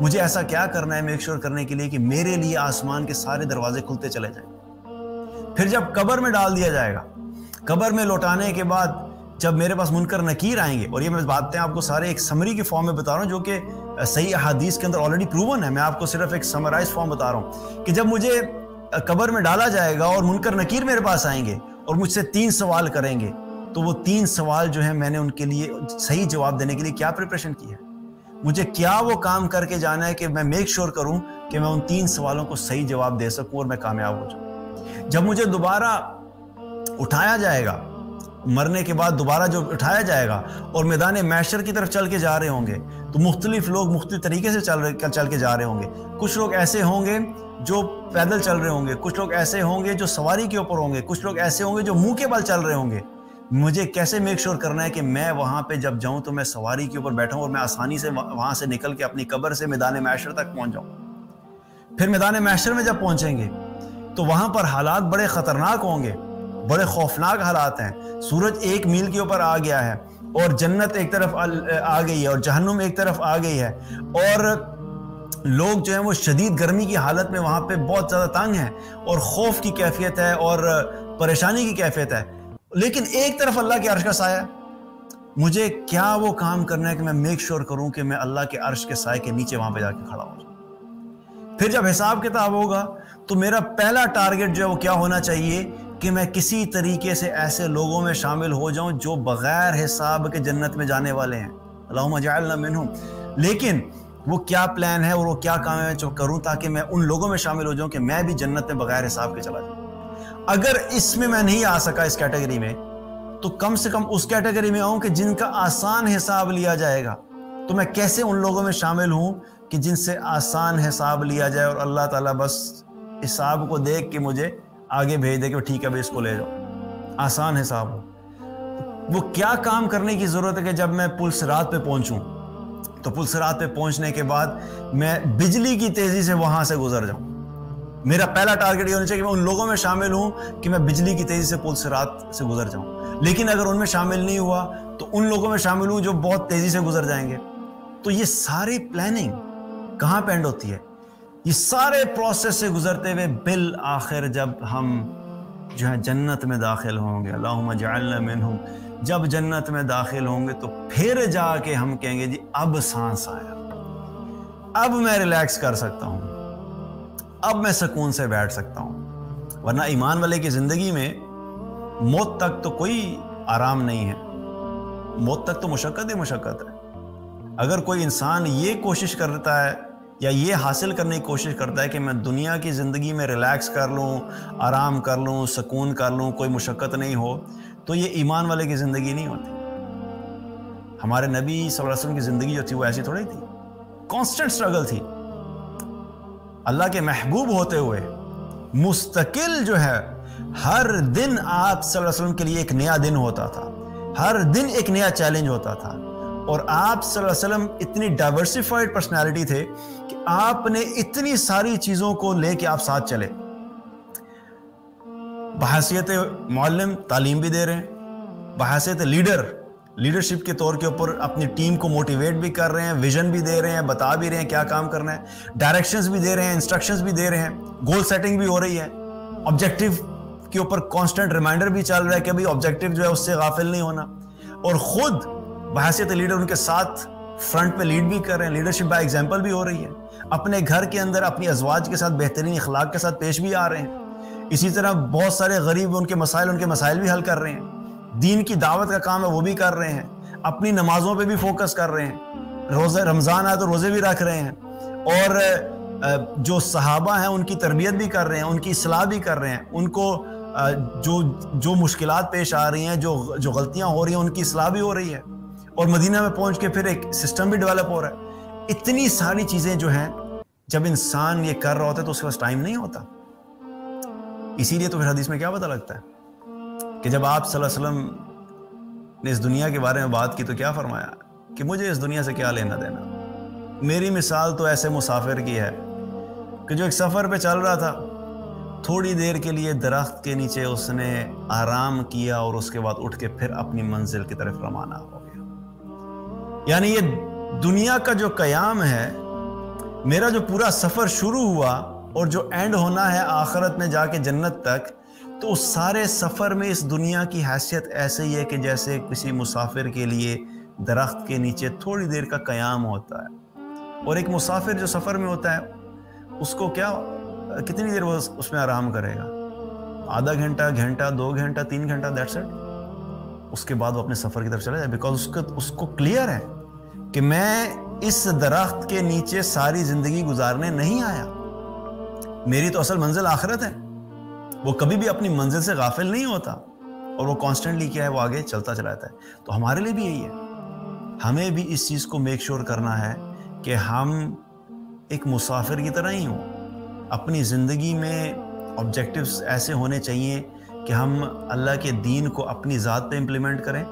مجھے ایسا کیا کرنا ہے میک شور کرنے کے لیے کہ میرے لیے آسمان کے سارے دروازے کھلتے چلے جائیں. پھر جب قبر میں ڈال دیا جائے گا, قبر میں لوٹانے کے بعد جب میرے پاس منکر نکیر آئیں گے, اور یہ میں باتیں آپ کو سارے ایک سمری کی فارم میں بتا رہا ہوں جو کہ صحیح احادیث کے اندر آلریڈی پروون ہے, میں آپ کو صرف ایک سمرائز فارم بتا رہا ہوں کہ جب مجھے قبر میں ڈالا جائے گا اور منکر نکیر میرے پاس آئیں گے اور مجھ سے 3 سوال کریں گے, تو وہ 3 سوال جو ہیں میں نے ان کے لیے صحیح جواب دینے کے لیے کیا پریپریشن کی ہے, مجھے کیا وہ کام کر کے جانا ہے کہ میں میک شور کروں کہ میں ان 3 سوالوں کو صحیح جواب دے سکوں اور میں کامیاب ہو جاؤں. جب مجھے دوبارہ اٹھایا جائے گا, مرنے کے بعد دوبارہ جو اٹھایا جائے گا اور میدان محشر کی طرف چل کے جا رہے ہوں گے, تو مختلف لوگ مختلف طریقے سے چل کے جا رہے ہوں گے. کچھ لوگ ایسے ہوں گے جو پیدل چل رہے ہوں گے, کچھ لوگ ایسے ہوں گے جو سواری کے اوپر ہوں گے, کچھ لوگ ایسے ہوں گے جو منہ کے بل چل رہے ہوں گے. مجھے کیسے میک شور کرنا ہے کہ میں وہاں پہ جب جاؤں تو میں سواری کے اوپر بیٹھا ہوں اور میں آسانی سے وہاں سے نکل کے اپنی قبر سے میدان محشر تک پہنچ جاؤں. پھر میدان محشر میں جب پہنچیں گے تو وہاں پر حالات بڑے خطرناک ہوں گے, بڑے خوفناک حالات ہیں. سورج 1 میل کے اوپر آ گیا ہے اور جنت ایک طرف آ گئی ہے اور جہنم ایک طرف آ گئی ہے, اور لوگ جو ہیں وہ شدید گرمی کی حالت میں وہاں پہ بہت زیادہ تنگ ہیں اور خوف کی کیفیت ہے اور پریشانی کی کیفیت ہے. لیکن ایک طرف اللہ کے عرش کا سایہ ہے. مجھے کیا وہ کام کرنا ہے کہ میں میک شور کروں کہ میں اللہ کے عرش کے سائے کے نیچے وہاں پہ جا کے کھڑا ہو جاؤں. پھر جب حساب کتاب ہوگا تو میرا پہلا ٹارگٹ جو ہے وہ کیا ہونا چاہیے کہ میں کسی طریقے سے ایسے لوگوں میں شامل ہو جاؤں جو بغیر حساب کے جنت میں جانے والے ہیں. اللہم اجعلنا منہم. لیکن وہ کیا پلان ہے اور وہ کیا کام ہے میں کروں تاکہ میں ان لوگوں میں شامل ہو جاؤں کہ میں بھی جنت میں بغیر حساب کے چلا جاؤں. اگر اس میں نہیں آ سکا اس کیٹیگری میں, تو کم سے کم اس کیٹیگری میں آؤں کہ جن کا آسان حساب لیا جائے گا. تو میں کیسے ان لوگوں میں شامل ہوں کہ جن سے آسان حساب لیا جائے اور اللہ تعالیٰ بس حساب کو دیکھ کے مجھے آگے بھیج دے کہ ٹھیک ہے بھائی اس کو لے جاؤ, آسان حساب ہو. وہ کیا کام کرنے کی ضرورت ہے کہ جب میں پل صراط پہ پہنچوں تو پل صراط پہ پہنچنے کے بعد میں بجلی کی تیزی سے وہاں سے گزر جاؤں. میرا پہلا ٹارگٹ یہ ہونا چاہیے کہ میں ان لوگوں میں شامل ہوں کہ میں بجلی کی تیزی سے پل صراط سے گزر جاؤں. لیکن اگر ان میں شامل نہیں ہوا تو ان لوگوں میں شامل ہوں جو بہت تیزی سے گزر جائیں گے. تو یہ ساری پلاننگ کہاں پہ اینڈ ہوتی ہے؟ یہ سارے پروسیس سے گزرتے ہوئے بالآخر جب ہم جو ہے جنت میں داخل ہوں گے, اللہم اجعلنا منہم, جب جنت میں داخل ہوں گے تو پھر جا کے ہم کہیں گے جی اب سانس آیا, اب میں ریلیکس کر سکتا ہوں, اب میں سکون سے بیٹھ سکتا ہوں. ورنہ ایمان والے کی زندگی میں موت تک تو کوئی آرام نہیں ہے, موت تک تو مشقت ہی مشقت ہے. اگر کوئی انسان یہ کوشش کرتا ہے یا یہ حاصل کرنے کی کوشش کرتا ہے کہ میں دنیا کی زندگی میں ریلیکس کر لوں, آرام کر لوں, سکون کر لوں, کوئی مشقت نہیں ہو, تو یہ ایمان والے کی زندگی نہیں ہوتی. ہمارے نبی صلی اللہ علیہ وسلم کی زندگی جو تھی وہ ایسی تھوڑی تھی, کانسٹنٹ سٹرگل تھی. اللہ کے محبوب ہوتے ہوئے مستقل جو ہے ہر دن آپ صلی اللہ علیہ وسلم کے لیے ایک نیا دن ہوتا تھا, ہر دن ایک نیا چیلنج ہوتا تھا. اور آپ صلی اللہ علیہ وسلم اتنی ڈائیورسیفائڈ پرسنالٹی تھے کہ آپ نے اتنی ساری چیزوں کو لے کے آپ ساتھ چلے. بحیثیت معلم تعلیم بھی دے رہے ہیں, بحیثیت لیڈرشپ کے طور کے اوپر اپنی ٹیم کو موٹیویٹ بھی کر رہے ہیں, ویژن بھی دے رہے ہیں, بتا بھی رہے ہیں کیا کام کرنا ہے, ڈائریکشنز بھی دے رہے ہیں, انسٹرکشنز بھی دے رہے ہیں, گول سیٹنگ بھی ہو رہی ہے, آبجیکٹیو کے اوپر کانسٹنٹ ریمائنڈر بھی چل رہا ہے کہ بھئی آبجیکٹیو جو ہے اس سے غافل نہیں ہونا. اور خود بحیثیت لیڈر ان کے ساتھ فرنٹ پہ لیڈ بھی کر رہے ہیں, لیڈرشپ بائی ایگزامپل بھی ہو رہی ہے, اپنے گھر کے اندر اپنی ازواج کے ساتھ بہترین اخلاق کے ساتھ پیش بھی آ رہے ہیں. اسی طرح بہت سارے غریب ان کے مسائل بھی حل کر رہے ہیں, دین کی دعوت کا کام ہے وہ بھی کر رہے ہیں, اپنی نمازوں پہ بھی فوکس کر رہے ہیں, روزے رمضان آئے تو روزے بھی رکھ رہے ہیں, اور جو صحابہ ہیں ان کی تربیت بھی کر رہے ہیں, ان کی اصلاح بھی کر رہے ہیں, ان کو جو مشکلات پیش آ رہی ہیں, جو غلطیاں ہو رہی ہیں ان کی اصلاح بھی ہو رہی ہے, اور مدینہ میں پہنچ کے پھر ایک سسٹم بھی ڈیولپ ہو رہا ہے. اتنی ساری چیزیں جو ہیں جب انسان یہ کر رہا ہوتا ہے تو اس کے پاس ٹائم نہیں ہوتا. اسی لیے تو پھر حدیث میں کیا پتہ لگتا ہے کہ جب آپ صلی اللہ علیہ وسلم نے اس دنیا کے بارے میں بات کی تو کیا فرمایا کہ مجھے اس دنیا سے کیا لینا دینا. میری مثال تو ایسے مسافر کی ہے کہ جو ایک سفر پہ چل رہا تھا, تھوڑی دیر کے لیے درخت کے نیچے اس نے آرام کیا اور اس کے بعد اٹھ کے پھر اپنی منزل کی طرف روانہ ہو گیا. یعنی یہ دنیا کا جو قیام ہے میرا جو پورا سفر شروع ہوا اور جو اینڈ ہونا ہے آخرت میں جا کے جنت تک، تو اس سارے سفر میں اس دنیا کی حیثیت ایسے ہی ہے کہ جیسے کسی مسافر کے لیے درخت کے نیچے تھوڑی دیر کا قیام ہوتا ہے، اور ایک مسافر جو سفر میں ہوتا ہے اس کو کیا کتنی دیر وہ اس میں آرام کرے گا؟ آدھا گھنٹہ، گھنٹہ، 2 گھنٹہ، 3 گھنٹہ، دیٹس اٹ. اس کے بعد وہ اپنے سفر کی طرف چلا جائے، بیکاز اس کو کلیئر ہے کہ میں اس درخت کے نیچے ساری زندگی گزارنے نہیں آیا، میری تو اصل منزل آخرت ہے. وہ کبھی بھی اپنی منزل سے غافل نہیں ہوتا، اور وہ کانسٹنٹلی کیا ہے، وہ آگے چلتا چلا جاتا ہے. تو ہمارے لیے بھی یہی ہے، ہمیں بھی اس چیز کو میک شور کرنا ہے کہ ہم ایک مسافر کی طرح ہی ہوں. اپنی زندگی میں آبجیکٹیوز ایسے ہونے چاہیے کہ ہم اللہ کے دین کو اپنی ذات پہ امپلیمنٹ کریں.